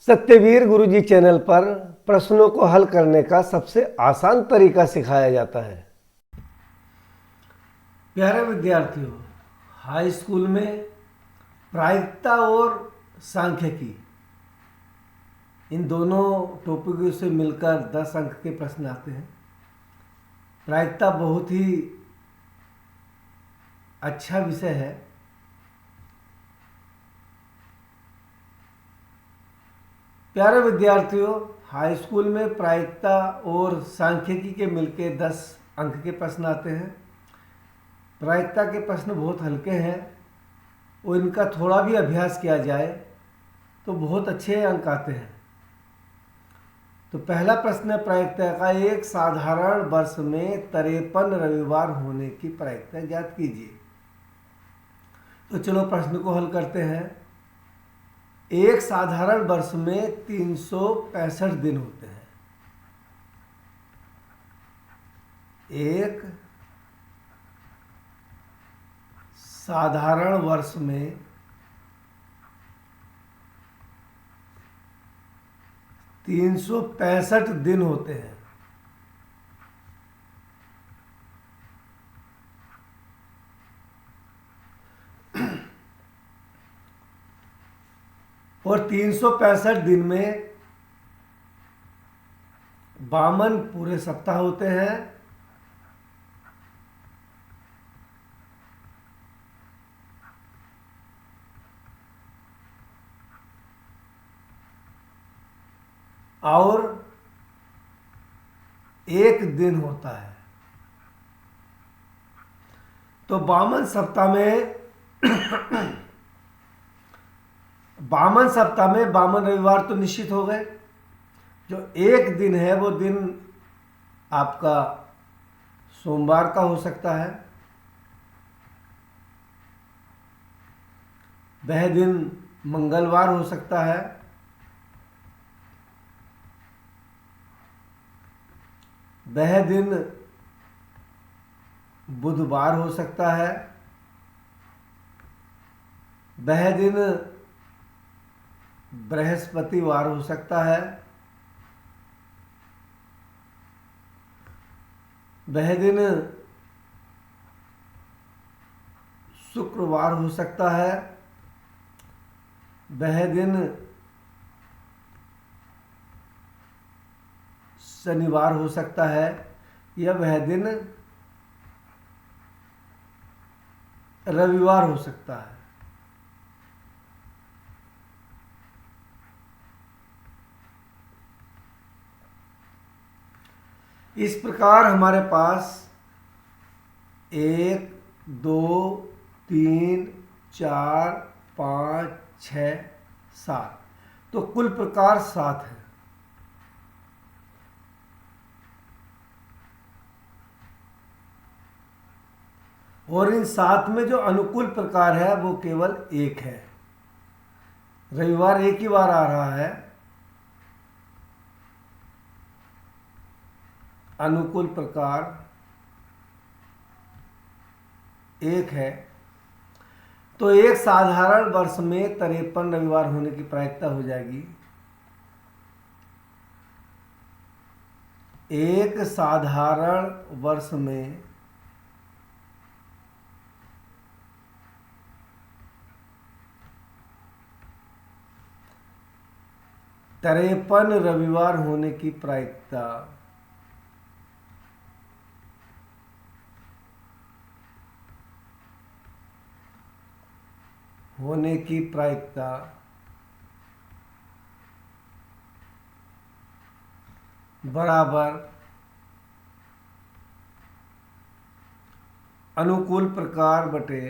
सत्यवीर गुरुजी channel पर प्रश्नों को हल करने का सबसे आसान तरीका सिखाया जाता है। प्यारे विद्यार्थियों, हाई स्कूल में प्रायिकता और सांख्यिकी इन दोनों टॉपिकों से मिलकर 10 अंक के प्रश्न आते हैं। प्रायिकता बहुत ही अच्छा विषय है। प्यारे विद्यार्थियों, हाई स्कूल में प्रायिकता और सांख्यिकी के मिलके 10 अंक के प्रश्न आते हैं। प्रायिकता के प्रश्न बहुत हल्के हैं और इनका थोड़ा भी अभ्यास किया जाए तो बहुत अच्छे अंक आते हैं। तो पहला प्रश्न है प्रायिकता का, एक साधारण वर्ष में 53 रविवार होने की प्रायिकता ज्ञात कीजिए। तो चलो प्रश्न को हल करते हैं। एक साधारण वर्ष में 365 दिन होते हैं। एक साधारण वर्ष में 365 दिन होते हैं। और 365 दिन में 52 पूरे सप्ताह होते हैं। और एक दिन होता है। तो 52 सप्ताह में 52 रविवार तो निश्चित हो गए। जो एक दिन है वो दिन आपका सोमवार का हो सकता है। वह दिन मंगलवार हो सकता है। वह दिन बुधवार हो सकता है। वह दिन बृहस्पतिवार हो सकता है। वह दिन शुक्रवार हो सकता है। वह दिन शनिवार हो सकता है, या वह दिन रविवार हो सकता है। इस प्रकार हमारे पास 1, 2, 3, 4, 5, 6, 7, तो कुल प्रकार 7 है। और इन 7 में जो अनुकूल प्रकार है वो केवल एक है। रविवार एक ही बार आ रहा है। अनुकूल प्रकार एक है। तो एक साधारण वर्ष में 53 रविवार होने की प्रायिकता हो जाएगी। एक साधारण वर्ष में 53 रविवार होने की प्रायिकता बराबर अनुकूल प्रकार बटे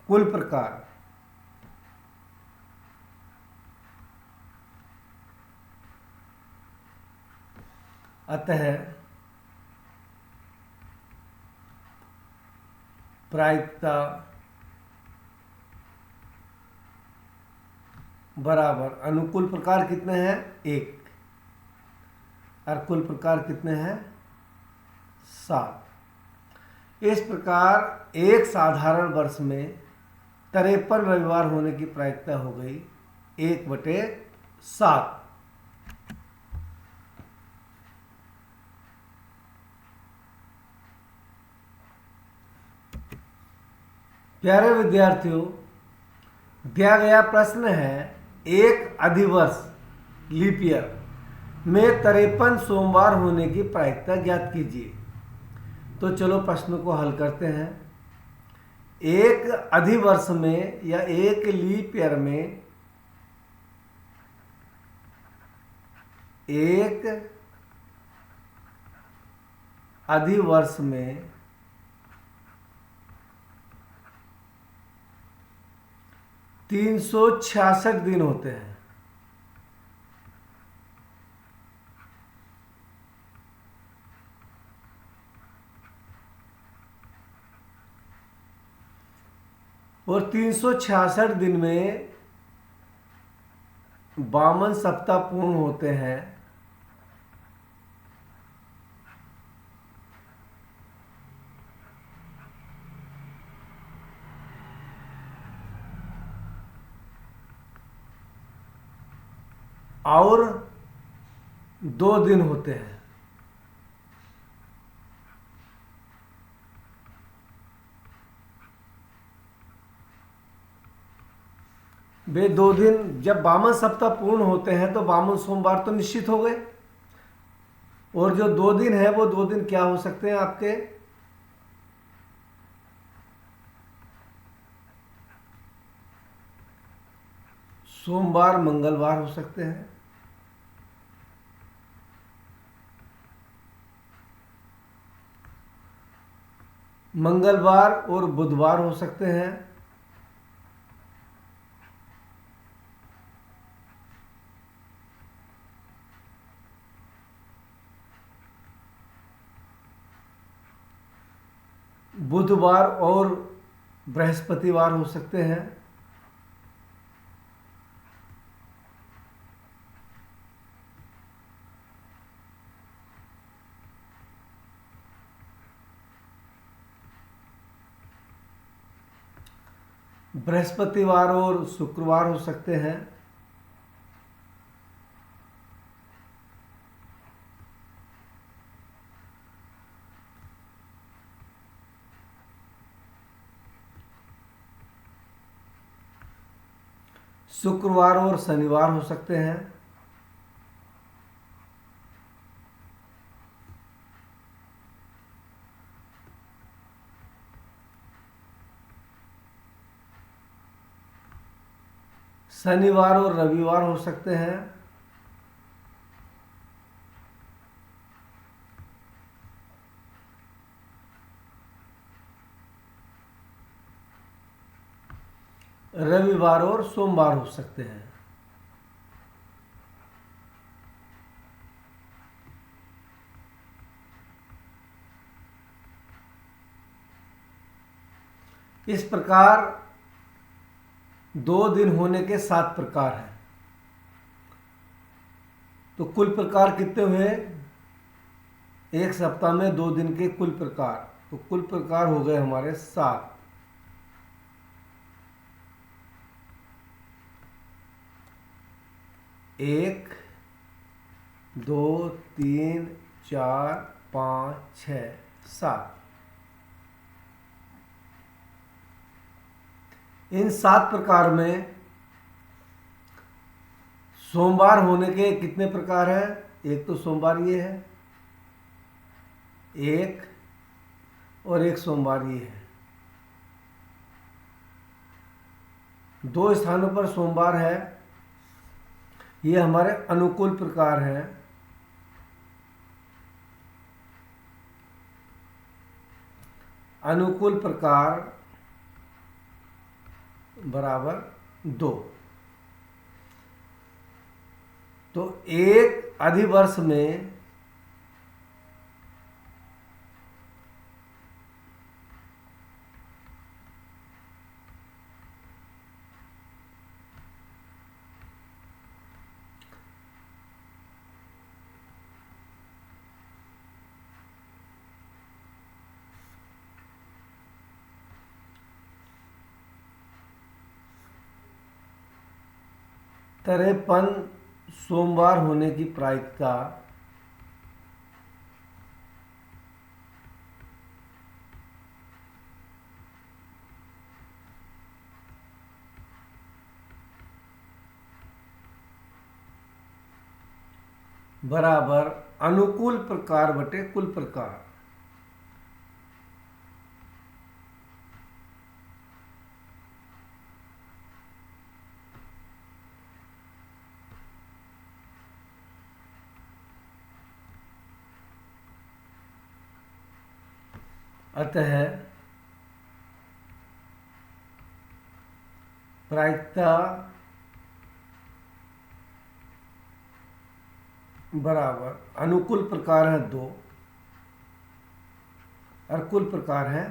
कुल प्रकार। अतः प्रायिकता बराबर अनुकूल प्रकार कितने हैं? 1, और कुल प्रकार कितने हैं? 7। इस प्रकार एक साधारण वर्ष में 53 रविवार होने की प्रायिकता हो गई 1/7। प्यारे विद्यार्थियों, दिया गया प्रश्न है एक अधिवर्ष लीप ईयर में 53 सोमवार होने की प्रायिकता ज्ञात कीजिए। तो चलो प्रश्न को हल करते हैं। एक अधिवर्ष में या एक लीप ईयर में एक अधिवर्ष में 366 दिन होते हैं। और 366 दिन में 52 सप्ताह पूर्ण होते हैं। और 2 दिन होते हैं। वे 2 दिन जब 52 सप्ताह पूर्ण होते हैं तो 52 सोमवार तो निश्चित हो गए। और जो 2 दिन है वो 2 दिन क्या हो सकते हैं आपके? सोमवार मंगलवार हो सकते हैं। मंगलवार और बुधवार हो सकते हैं। बुधवार और बृहस्पतिवार हो सकते हैं। बृहस्पतिवार और शुक्रवार हो सकते हैं। शुक्रवार और शनिवार हो सकते हैं। शनिवार और रविवार हो सकते हैं। रविवार और सोमवार हो सकते हैं। इस प्रकार 2 दिन होने के 7 प्रकार हैं। तो कुल प्रकार कितने हुए? एक सप्ताह में 2 दिन के कुल प्रकार, तो कुल प्रकार हो गए हमारे 7। एक, 2, 3, 4, 5, 6, 7। इन 7 प्रकार में सोमवार होने के कितने प्रकार हैं? एक तो सोमवार ये है, एक, और एक सोमवार ये है। 2 स्थानों पर सोमवार है। ये हमारे अनुकूल प्रकार हैं। अनुकूल प्रकार बराबर 2। तो एक अधिवर्ष में 53 सोमवार होने की प्रायिकता बराबर अनुकूल प्रकार बटे कुल प्रकार। अतः प्रायिकता बराबर अनुकूल प्रकार है 2 और कुल प्रकार है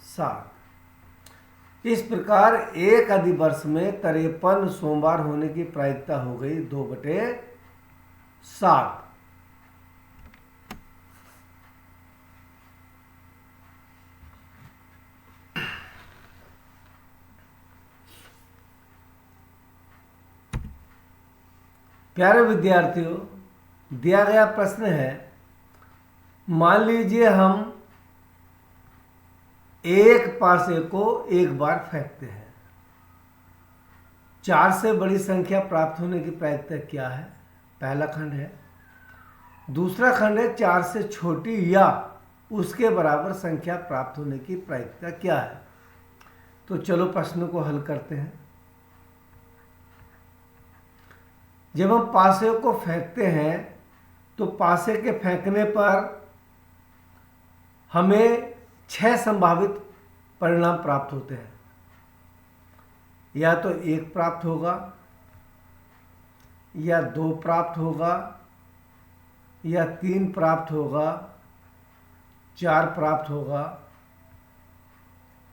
7। इस प्रकार एक अधिवर्ष में 53 सोमवार होने की प्रायिकता हो गई 2/7। प्यारे विद्यार्थियों, दिया गया प्रश्न है, मान लीजिए हम एक पासे को एक बार फेंकते हैं। 4 से बड़ी संख्या प्राप्त होने की प्रायिकता क्या है? पहला खंड है। दूसरा खंड है 4 से छोटी या उसके बराबर संख्या प्राप्त होने की प्रायिकता क्या है? तो चलो प्रश्न को हल करते हैं। जब हम पासे को फेंकते हैं तो पासे के फेंकने पर हमें 6 संभावित परिणाम प्राप्त होते हैं। या तो 1 प्राप्त होगा, या 2 प्राप्त होगा, या 3 प्राप्त होगा, 4 प्राप्त होगा,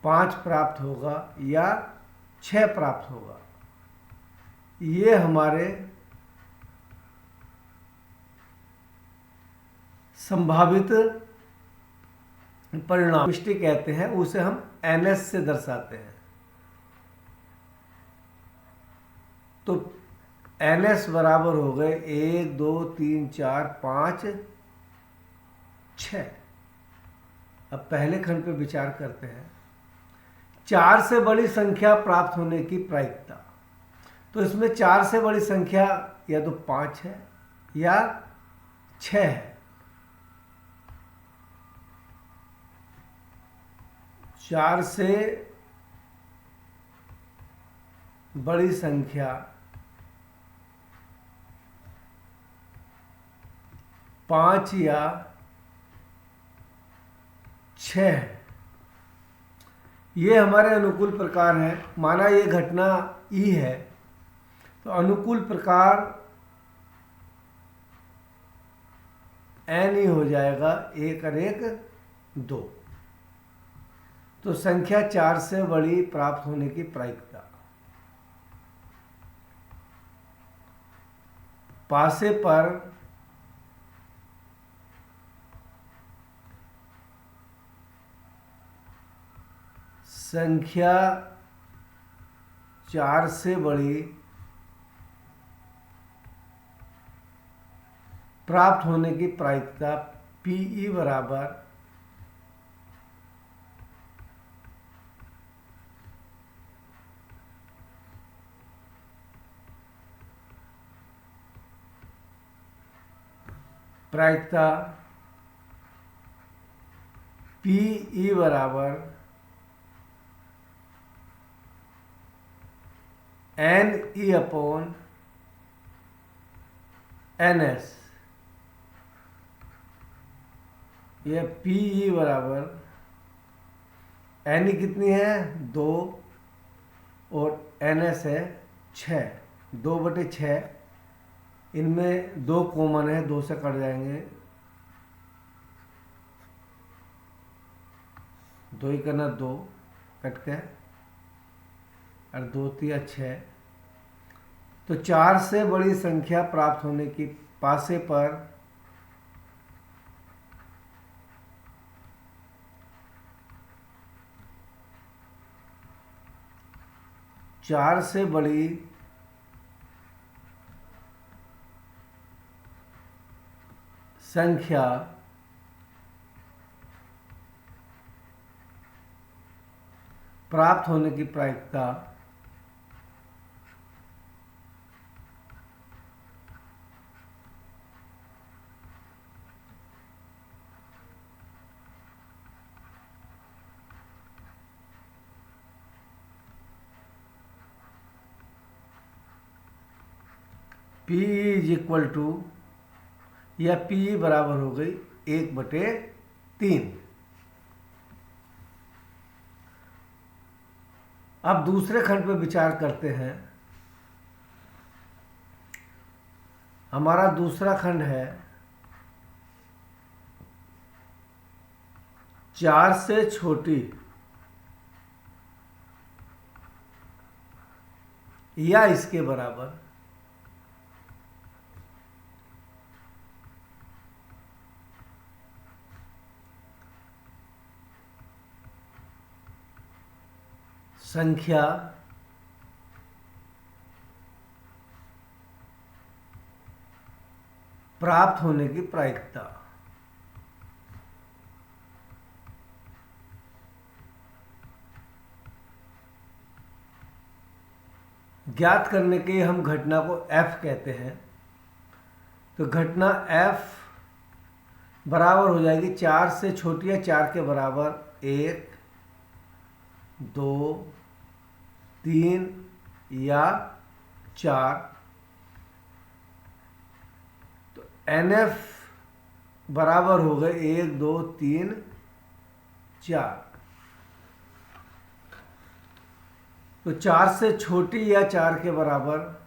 5 प्राप्त होगा, या 6 प्राप्त होगा। ये हमारे संभावित परिणाम कहते हैं, उसे हम NS से दर्शाते हैं। तो NS बराबर हो गए 1 2 3 4 5 6। अब पहले खंड पे विचार करते हैं। 4 से बड़ी संख्या प्राप्त होने की प्रायिकता, तो इसमें 4 से बड़ी संख्या या तो 5 है या 6 है। 4 से बड़ी संख्या 5 या 6 है। ये हमारे अनुकूल प्रकार हैं। माना ये घटना ई है, तो अनुकूल प्रकार n ही हो जाएगा, 1 और 1 2। तो संख्या 4 से बड़ी प्राप्त होने की प्रायिकता, पासे पर संख्या 4 से बड़ी प्राप्त होने की प्रायिकता PE बराबर प्रायिकता PE बराबर NE अपॉन NS। यह PE बराबर NE कितनी है 2 और NS है 6। 2/6, इनमें 2 कॉमन है, 2 से कट जाएंगे, 2 ही करना 2 कट के, और 2 3 6। तो 4 से बड़ी संख्या प्राप्त होने की पासे पर चार से बड़ी संख्या प्राप्त होने की प्रायिकता P इज इक्वल टू या P बराबर हो गई 1/3। अब दूसरे खंड पर विचार करते हैं। हमारा दूसरा खंड है 4 से छोटी या इसके बराबर संख्या प्राप्त होने की प्रायिकता। ज्ञात करने के लिए हम घटना को F कहते हैं। तो घटना F बराबर हो जाएगी 4 से छोटी या 4 के बराबर 1, 2, 3 या 4। तो NF बराबर हो गए 1, 2, 3, 4। तो 4 से छोटी या 4 के बराबर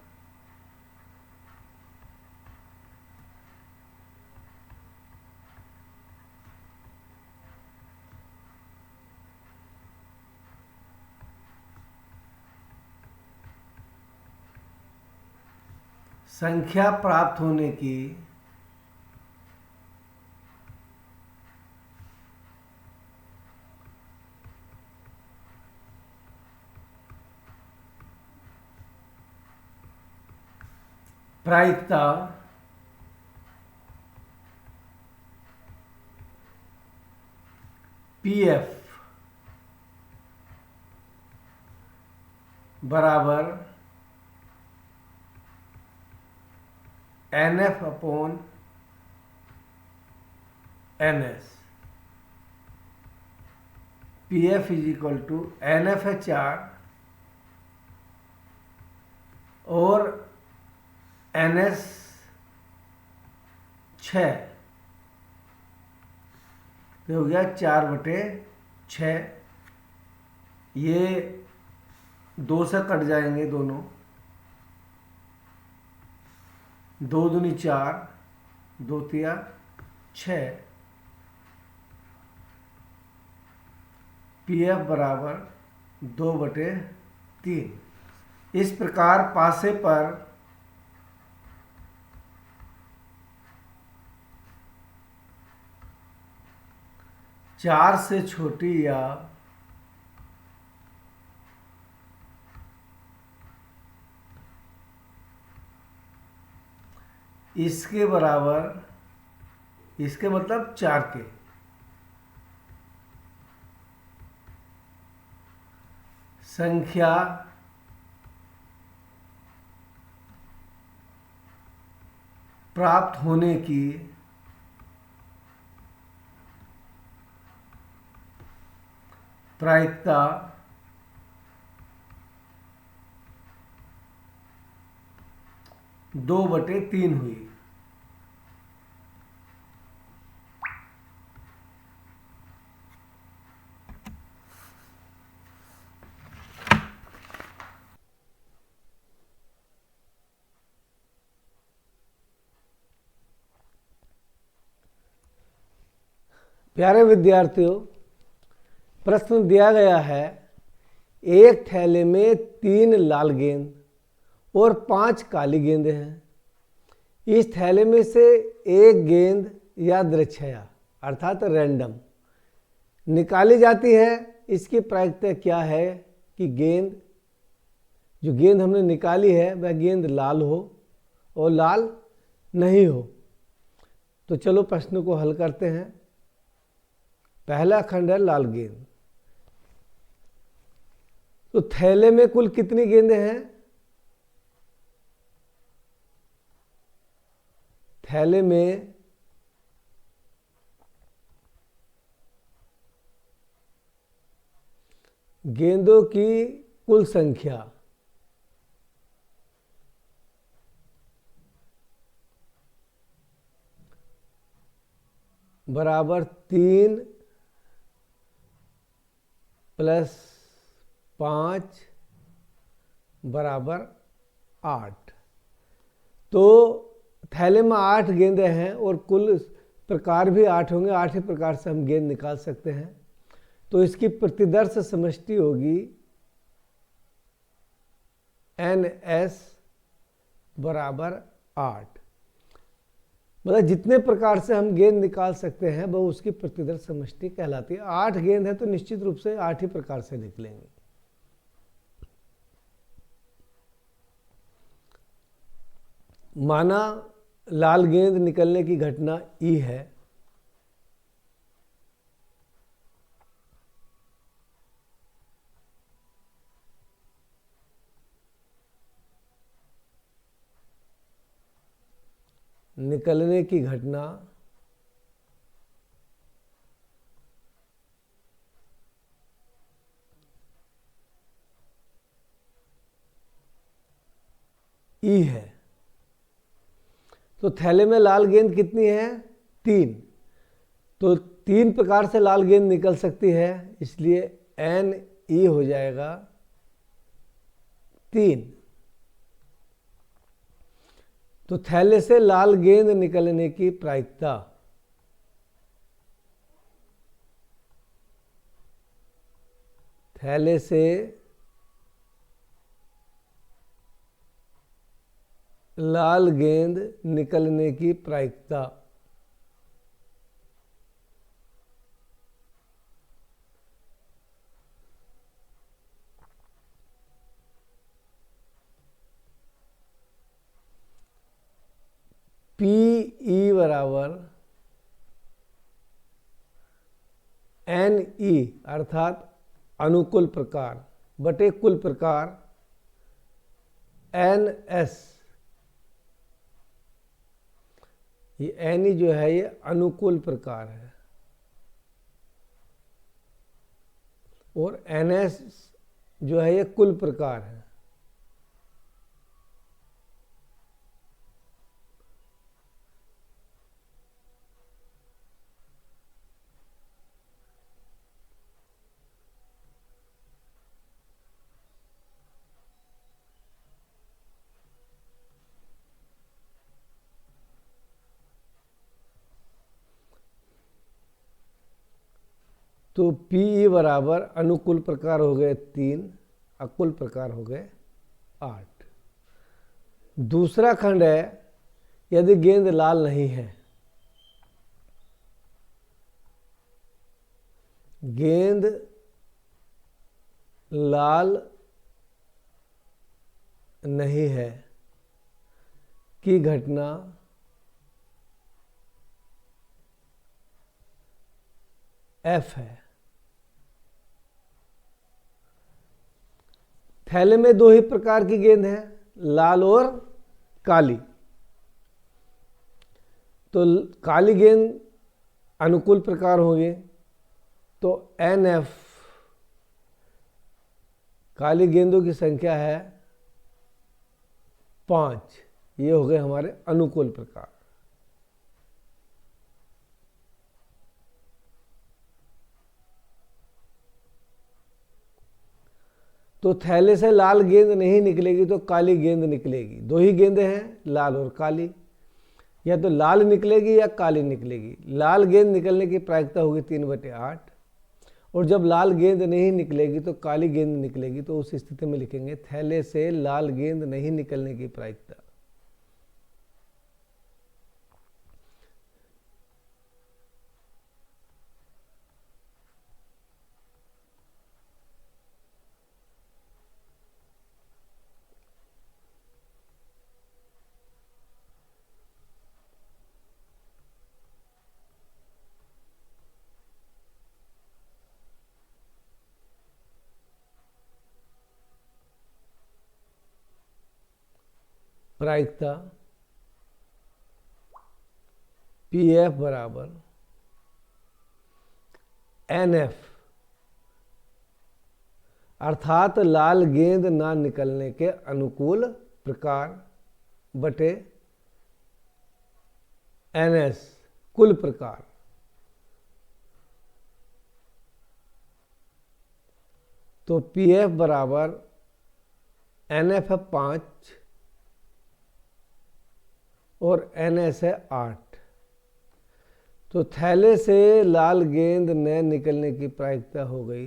संख्या प्राप्त होने की प्रायिकता PF बराबर NF upon NS। PF is equal to NF है 4 और NS 6। तो हो गया 4/6। ये 2 से कट जाएंगे दोनों। 2 दूनी 4, 2 तिया 6। PF बराबर 2/3। इस प्रकार पासे पर चार से छोटी या इसके बराबर, इसके मतलब 4 के संख्या प्राप्त होने की प्रायिकता दो बटे तीन हुई। प्यारे विद्यार्थियों, प्रश्न दिया गया है, एक थैले में 3 लाल गेंद और 5 काली गेंदें हैं। इस थैले में से एक गेंद यादृच्छया अर्थात रैंडम निकाली जाती है। इसकी प्रायिकता क्या है कि जो गेंद हमने निकाली है वह गेंद लाल हो और लाल नहीं हो। तो चलो प्रश्न को हल करते हैं। पहला खंड है लाल गेंद। तो थैले में कुल कितनी गेंदें हैं? थैले में गेंदों की कुल संख्या बराबर 3 + 5 बराबर 8। तो थैले में 8 गेंदें हैं और कुल प्रकार भी 8 होंगे। 8 ही प्रकार से हम गेंद निकाल सकते हैं। तो इसकी प्रतिदर्श समष्टि होगी NS बराबर 8। मतलब जितने प्रकार से हम गेंद निकाल सकते हैं वह उसकी प्रतिदर्श समष्टि कहलाती है। 8 गेंद है तो निश्चित रूप से 8 ही प्रकार से निकलेंगे। माना लाल गेंद निकलने की घटना E है। निकलने की घटना E है। तो थैले में लाल गेंद कितनी है? 3। तो 3 प्रकार से लाल गेंद निकल सकती है, इसलिए NE हो जाएगा 3। तो थैले से लाल गेंद निकलने की प्रायिकता थैले से लाल गेंद निकलने की प्रायिकता PE बराबर NE अर्थात अनुकूल प्रकार बटे कुल प्रकार NS। ये NE जो है ये अनुकूल प्रकार है और NS जो है ये कुल प्रकार है। तो PE बराबर अनुकूल प्रकार हो गए 3, अकुल प्रकार हो गए 8। दूसरा खंड है यदि गेंद लाल नहीं है। गेंद लाल नहीं है की घटना F है। थैले में 2 ही प्रकार की गेंद है, लाल और काली। तो काली गेंद अनुकूल प्रकार होंगे, तो NF काली गेंदों की संख्या है 5। ये हो गए हमारे अनुकूल प्रकार। तो थैले से लाल गेंद नहीं निकलेगी तो काली गेंद निकलेगी। 2 ही गेंदें हैं, लाल और काली। या तो लाल निकलेगी या काली निकलेगी। लाल गेंद निकलने की प्रायिकता होगी 3/8 और जब लाल गेंद नहीं निकलेगी तो काली गेंद निकलेगी। तो उस स्थिति में लिखेंगे थैले से लाल गेंद नहीं निकलने की प्रायिकता प्रायिकता पी एफ बराबर एन एफ, अर्थात लाल गेंद ना निकलने के अनुकूल प्रकार बटे एन एस कुल प्रकार। तो पी एफ बराबर एन एफ है 5 और एन एस है 8। तो थैले से लाल गेंद न निकलने की प्रायिकता हो गई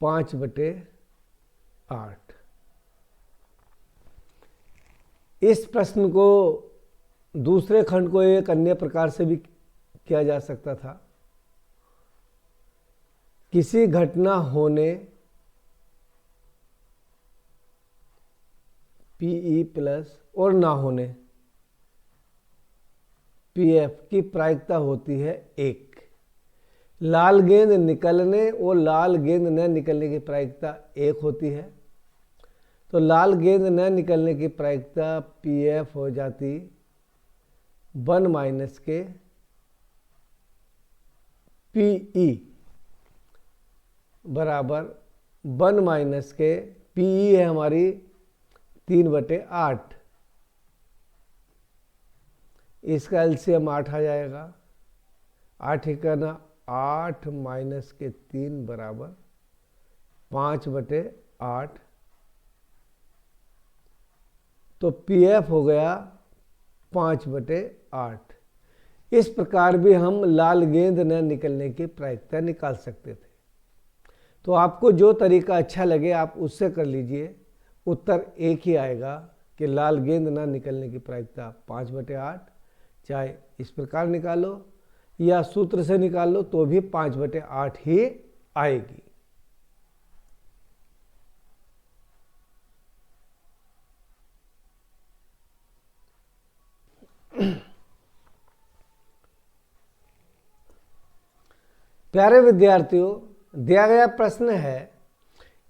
5/8। इस प्रश्न को दूसरे खंड को एक अन्य प्रकार से भी किया जा सकता था। किसी घटना होने पीई प्लस और ना होने पीएफ की प्रायिकता होती है 1। लाल गेंद निकलने और लाल गेंद न निकलने की प्रायिकता 1 होती है। तो लाल गेंद न निकलने की प्रायिकता पीएफ हो जाती 1 माइनस के पीई बराबर 1 माइनस के पीई है हमारी 3/8। इसका एलसीएम 8 आ जाएगा। 8 ही करना 8 माइनस के 3 बराबर 5/8। तो पीएफ हो गया 5/8। इस प्रकार भी हम लाल गेंद न निकलने की प्रायिकता निकाल सकते थे। तो आपको जो तरीका अच्छा लगे आप उससे कर लीजिए, उत्तर एक ही आएगा कि लाल गेंद ना निकलने की प्रायिकता 5/8। चाहे इस प्रकार निकालो या सूत्र से निकाल लो तो भी 5/8 ही आएगी। प्यारे विद्यार्थियों, दिया गया प्रश्न है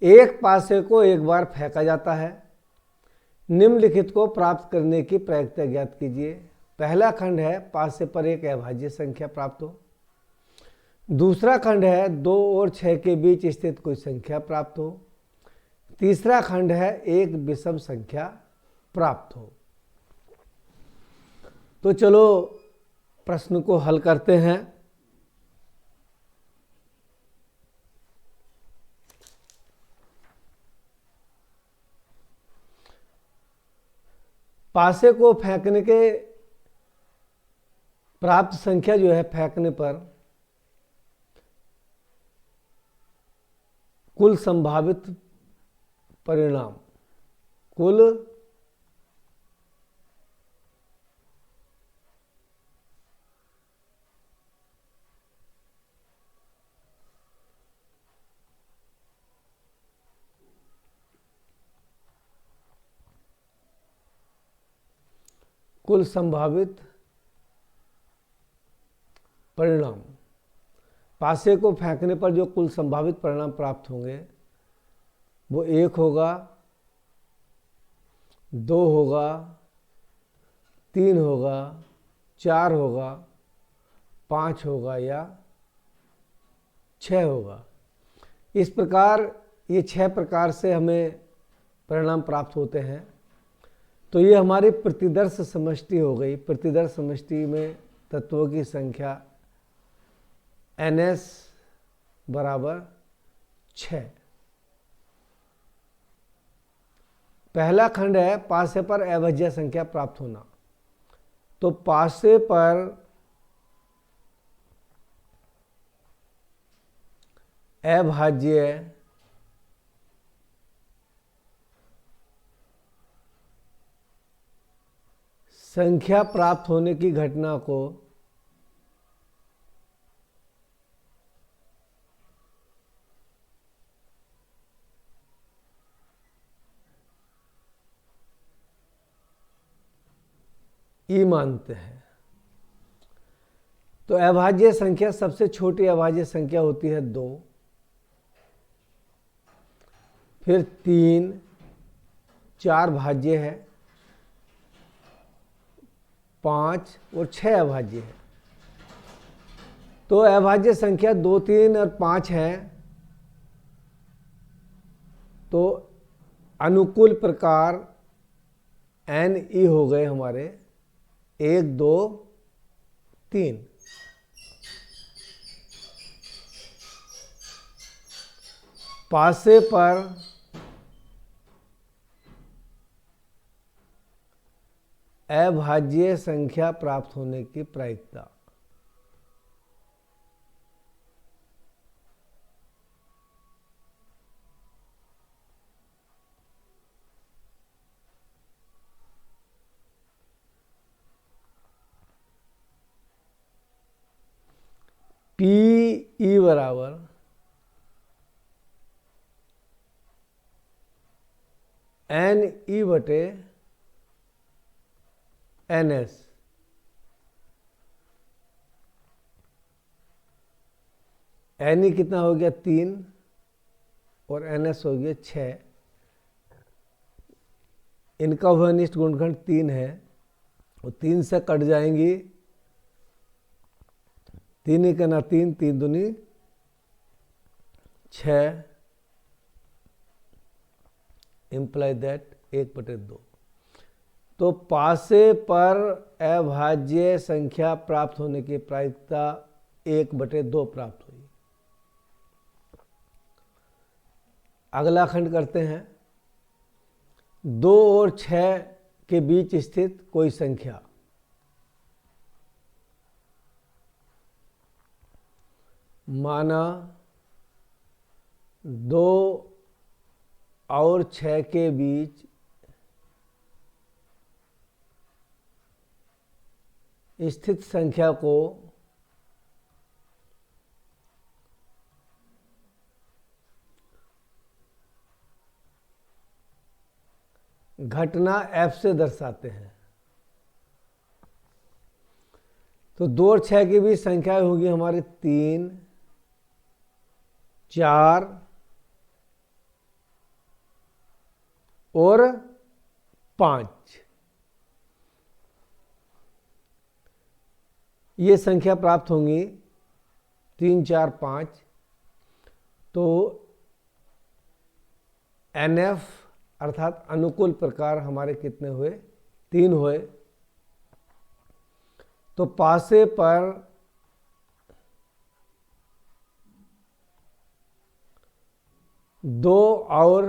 एक पासे को एक बार फेंका जाता है, निम्नलिखित को प्राप्त करने की प्रायिकता ज्ञात कीजिए। पहला खंड है पासे पर एक अभाज्य संख्या प्राप्त हो। दूसरा खंड है 2 और 6 के बीच स्थित कोई संख्या प्राप्त हो। तीसरा खंड है एक विषम संख्या प्राप्त हो। तो चलो प्रश्न को हल करते हैं। पासे को फेंकने के प्राप्त संख्या जो है फेंकने पर कुल संभावित परिणाम, कुल संभावित परिणाम, पासे को फेंकने पर जो कुल संभावित परिणाम प्राप्त होंगे वो 1 होगा, 2 होगा, 3 होगा, 4 होगा, 5 होगा या 6 होगा। इस प्रकार ये 6 प्रकार से हमें परिणाम प्राप्त होते हैं। तो ये हमारी प्रतिदर्श समष्टि हो गई। प्रतिदर्श समष्टि में तत्वों की संख्या NS बराबर 6। पहला खंड है पासे पर अभाज्य संख्या प्राप्त होना। तो पासे पर अभाज्य संख्या प्राप्त होने की घटना को ई मानते हैं। तो अभाज्य संख्या, सबसे छोटी अभाज्य संख्या होती है 2, फिर 3, 4 भाज्य है, 5 और 6 अभाज्य है। तो अभाज्य संख्या 2, 3 और 5 है। तो अनुकूल प्रकार n ई हो गए हमारे 1, 2, 3। पासे पर अभाज्य संख्या प्राप्त होने की प्रायिकता। पी ई बराबर एन ई बटे एन एस। एन ई कितना हो गया 3 और एन एस हो गया 6। इनका उभयनिष्ठ गुणनखंड 3 है और 3 से कट जाएंगी। 3 ही करना 3, 3 दूनी 6, इम्प्लाई दैट 1/2। तो पासे पर अभाज्य संख्या प्राप्त होने की प्रायिकता 1/2 प्राप्त हुई। अगला खंड करते हैं। 2 और 6 के बीच स्थित कोई संख्या। माना 2 और 6 के बीच स्थित संख्या को घटना f से दर्शाते हैं। तो 2 और 6 के बीच संख्याएं होगी हमारे 3, 4 और 5। ये संख्या प्राप्त होंगी 3, 4, 5। तो NF अर्थात अनुकूल प्रकार हमारे कितने हुए 3 हुए। तो पासे पर दो और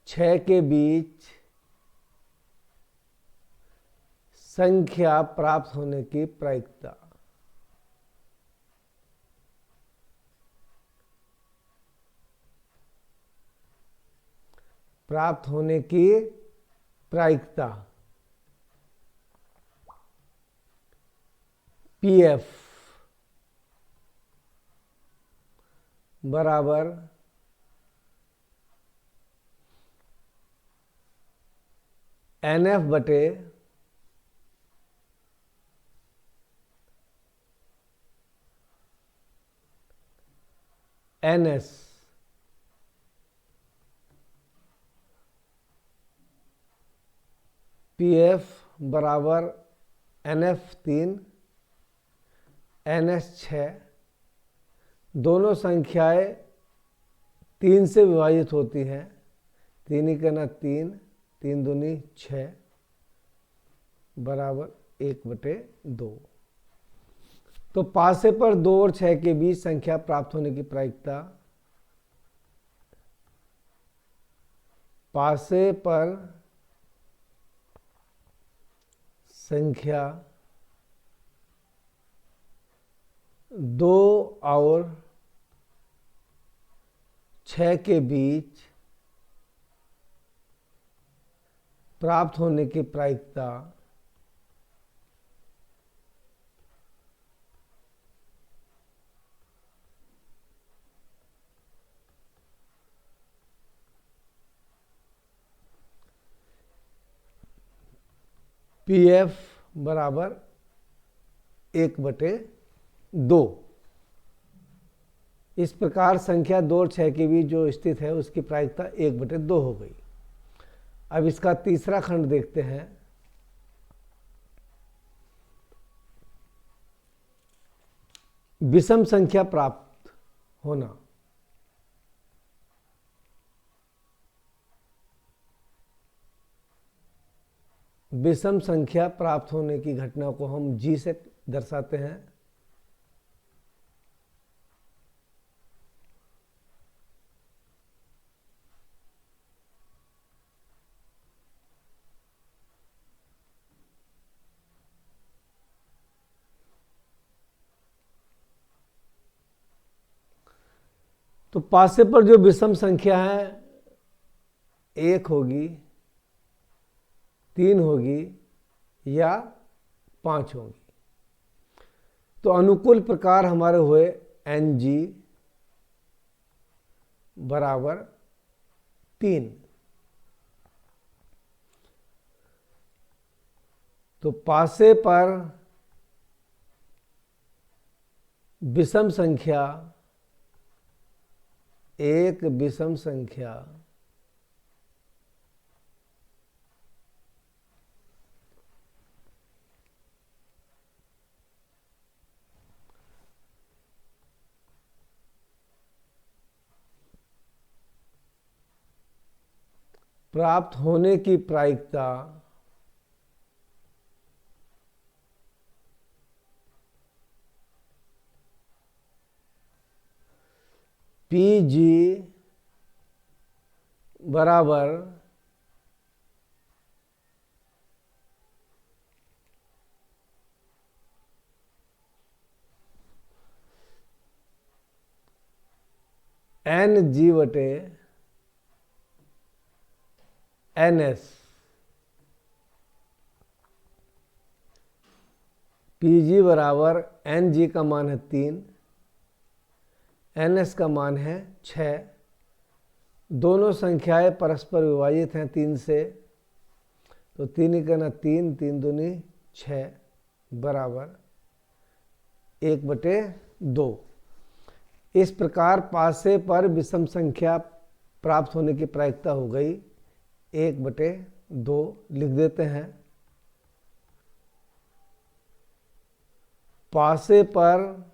6 के बीच संख्या प्राप्त होने की प्रायिकता। प्राप्त होने की प्रायिकता PF बराबर NF बटे NS। PF बराबर NF 3, NS 6। दोनों संख्याएं 3 से विभाजित होती हैं। 3 ही करना 3, 3 दूनी 6 बराबर 1/2। तो पासे पर 2 और 6 के बीच संख्या प्राप्त होने की प्रायिकता। पासे पर संख्या 2 और 6 के बीच प्राप्त होने की प्रायिकता PF बराबर 1/2। इस प्रकार संख्या 2 और 6 के बीच जो स्थित है उसकी प्रायिकता 1/2 हो गई। अब इसका तीसरा खंड देखते हैं। विषम संख्या प्राप्त होना। विषम संख्या प्राप्त होने की घटना को हम G से दर्शाते हैं। तो पासे पर जो विषम संख्या है 1 होगी, 3 होगी या 5 होगी। तो अनुकूल प्रकार हमारे हुए NG बराबर 3। तो पासे पर विषम संख्या, एक विषम संख्या प्राप्त होने की प्रायिकता PG बराबर NG/NS। PG बराबर NG का मान है 3, NS का मान है 6। दोनों संख्याएं परस्पर विभाजित हैं 3 से, तो 3 ही करना 3, 3 दूनी 6 बराबर 1/2। इस प्रकार पासे पर विषम संख्या प्राप्त होने की प्रायिकता हो गई 1/2। लिख देते हैं। पासे पर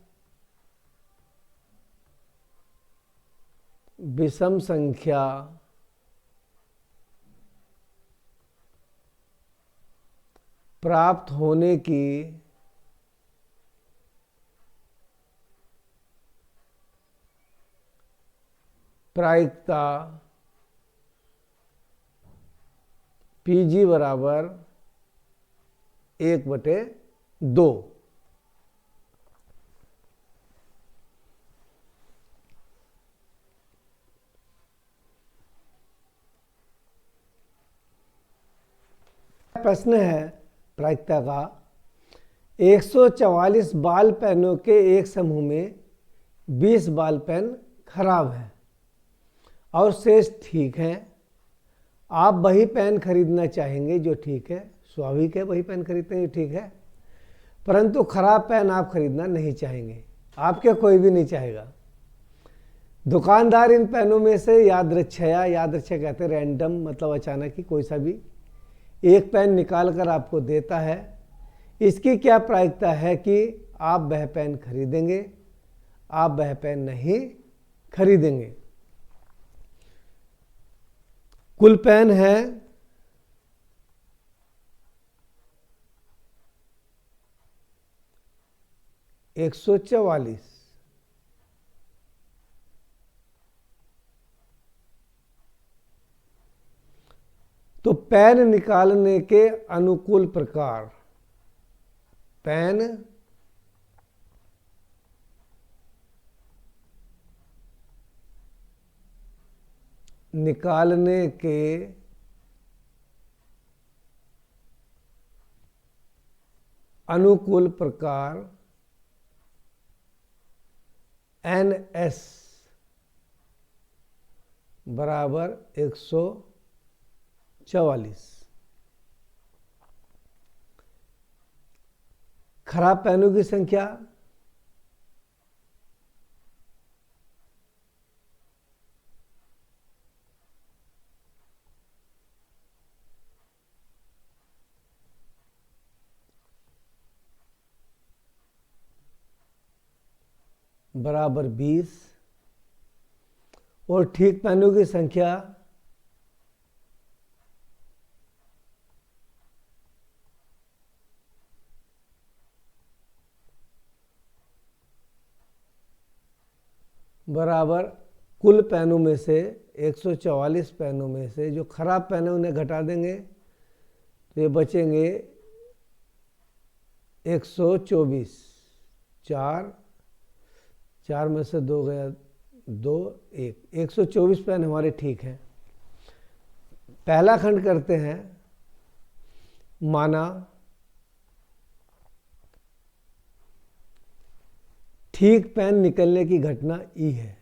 विषम संख्या प्राप्त होने की प्रायिकता PG बराबर 1/2। प्रश्न है प्रायिकता का, 144 बाल पेनों के एक समूह में 20 बाल पेन खराब हैं और शेष ठीक हैं। आप वही पेन खरीदना चाहेंगे जो ठीक है। स्वाभाविक है, वही पेन खरीदते हैं जो ठीक है, परंतु खराब पेन आप खरीदना नहीं चाहेंगे। आपके कोई भी नहीं चाहेगा। दुकानदार इन पेनों में से यादृच्छया कहते हैं रैंडम, मतलब अचानक ही कोई सा भी एक पेन निकाल कर आपको देता है। इसकी क्या प्रायिकता है कि आप वह पेन खरीदेंगे, आप वह पेन नहीं खरीदेंगे। कुल पेन है 144। तो पेन निकालने के अनुकूल प्रकार, पेन निकालने के अनुकूल प्रकार NS बराबर 144। खराब पेनों की संख्या बराबर 20 और ठीक पेनों की संख्या बराबर कुल पेनों में से 144 पेनों में से जो खराब पेन है उन्हें घटा देंगे तो ये बचेंगे 124। 4 में से 2 गया 2 1 124 पेन हमारे ठीक हैं। पहला खंड करते हैं। माना ठीक पेन निकलने की घटना ई है।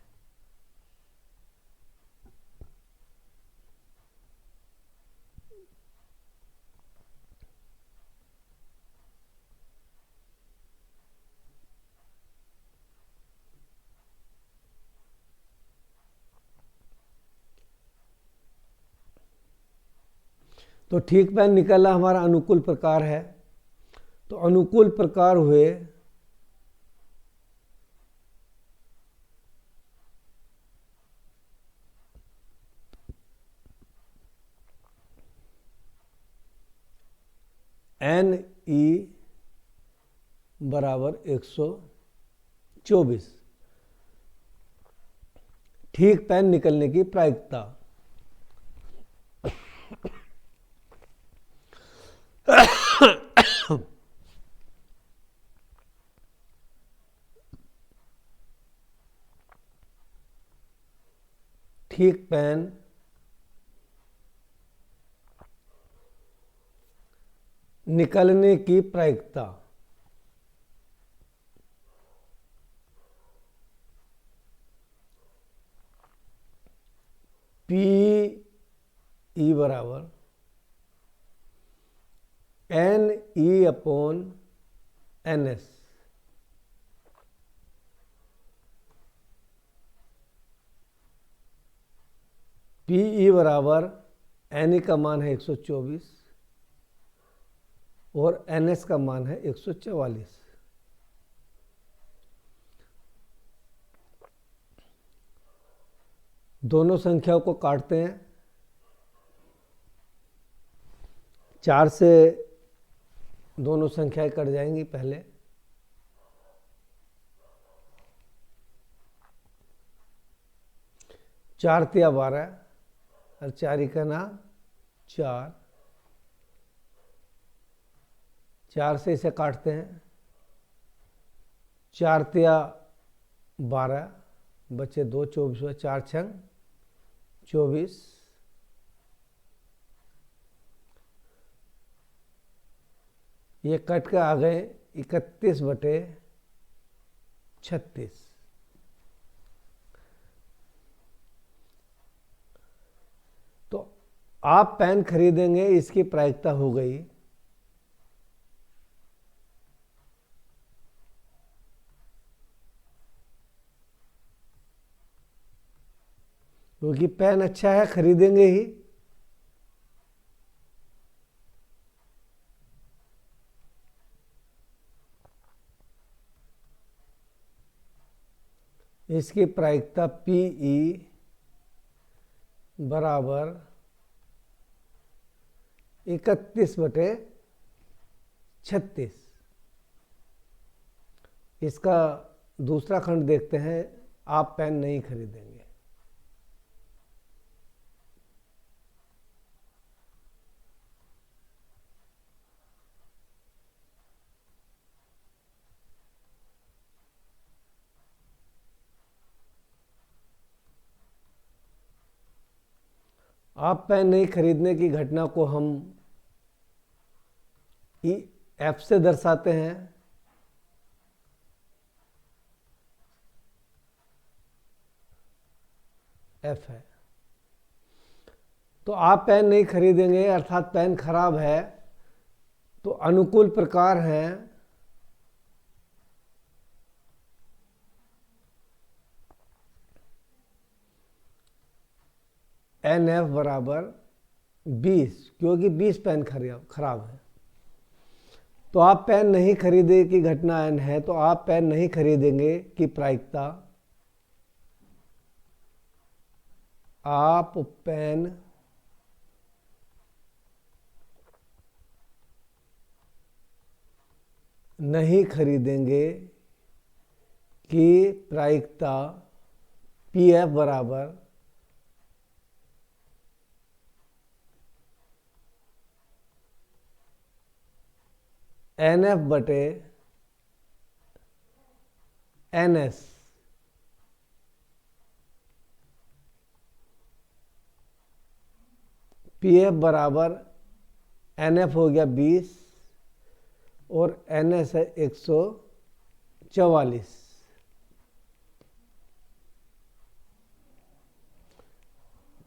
तो ठीक पेन निकलना हमारा अनुकूल प्रकार है। तो अनुकूल प्रकार हुए NE बराबर 124। ठीक पेन निकलने की प्रायिकता ठीक पेन निकलने की प्रायिकता PE बराबर NE/NS। PE बराबर NE का मान है 124 और NS का मान है 144। दोनों संख्याओं को काटते हैं। 4 से दोनों संख्याएं कट जाएंगी। पहले 4 तिया 12 और 4 का ना 4। 4 से इसे काटते हैं। 4 तिया 12 बचे 2 24 हुआ। 4 छंग 24। ये कट के आ गए 31/36। तो आप पेन खरीदेंगे इसकी प्रायिकता हो गई क्योंकि पेन अच्छा है खरीदेंगे ही। इसकी प्रायिकता PE बराबर 31/36। इसका दूसरा खंड देखते हैं। आप पेन नहीं खरीदेंगे। आप पेन नहीं खरीदने की घटना को हम F से दर्शाते हैं। F है। तो आप पेन नहीं खरीदेंगे अर्थात पेन खराब है। तो अनुकूल प्रकार हैं NF बराबर 20, क्योंकि 20 पेन खराब है। तो आप पेन नहीं खरीदे की घटना n है, तो आप पेन नहीं खरीदेंगे की प्रायिकता, आप पेन नहीं खरीदेंगे की प्रायिकता PF बराबर NF बटे NS। PF बराबर NF हो गया 20 और NS है 144।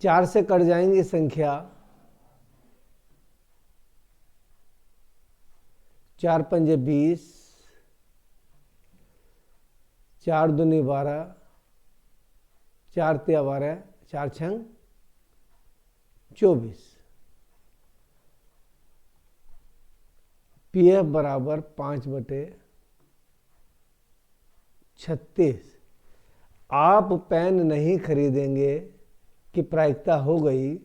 चार से कट जाएंगी संख्या, 4 पंजे 20, 4 दूनी 12, 4 तिया 12, 4 छंग 24। PF बराबर 5/36। आप पेन नहीं खरीदेंगे की प्रायिकता हो गई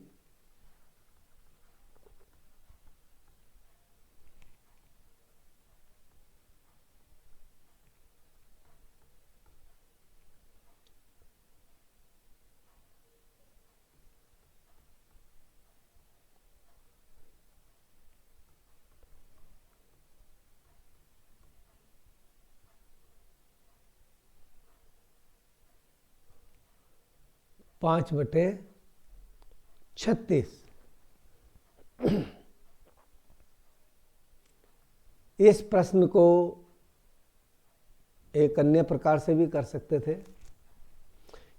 5/36। इस प्रश्न को एक अन्य प्रकार से भी कर सकते थे।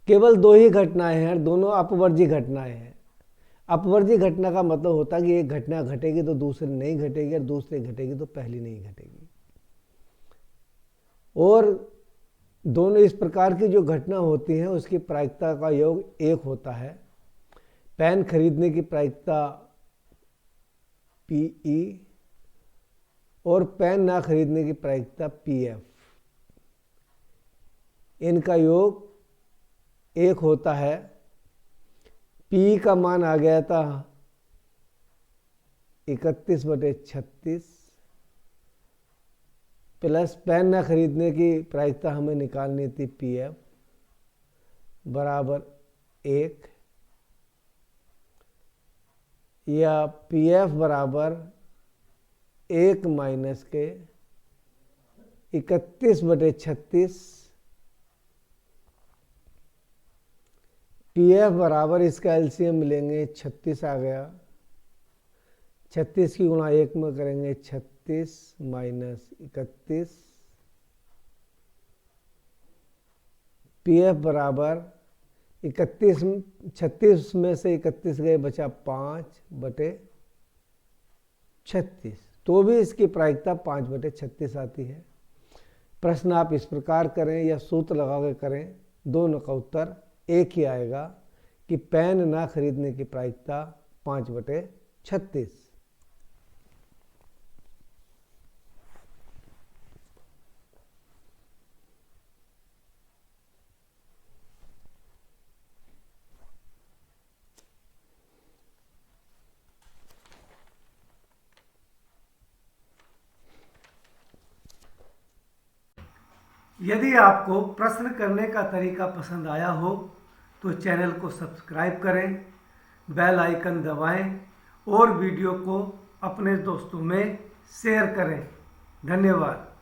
केवल 2 ही घटनाएं हैं, दोनों अपवर्जी घटनाएं हैं। अपवर्जी घटना का मतलब होता है कि एक घटना घटेगी तो दूसरी नहीं घटेगी, और दूसरी घटेगी तो पहली नहीं घटेगी। और दोनों इस प्रकार की जो घटना होती हैं उसकी प्रायिकता का योग 1 होता है। पेन खरीदने की प्रायिकता PE और पेन ना खरीदने की प्रायिकता PF, इनका योग 1 होता है। PE का मान आ गया था 31/36 प्लस पेन ना खरीदने की प्रायिकता हमें निकालनी थी PF बराबर 1, या PF बराबर 1 माइनस के 31/36। PF बराबर इसका एलसीएम मिलेंगे 36 आ गया, 36 की गुणा 1 में करेंगे 36 माइनस 31। PF बराबर 36 में से 31 गए, बचा 5/36। तो भी इसकी प्रायिकता 5/36 आती है। प्रश्न आप इस प्रकार करें या सूत्र लगा के करें, दोनों का उत्तर एक ही आएगा कि पेन ना खरीदने की प्रायिकता 5/36। यदि आपको प्रश्न करने का तरीका पसंद आया हो तो चैनल को सब्सक्राइब करें, बेल आइकन दबाएं और वीडियो को अपने दोस्तों में शेयर करें। धन्यवाद।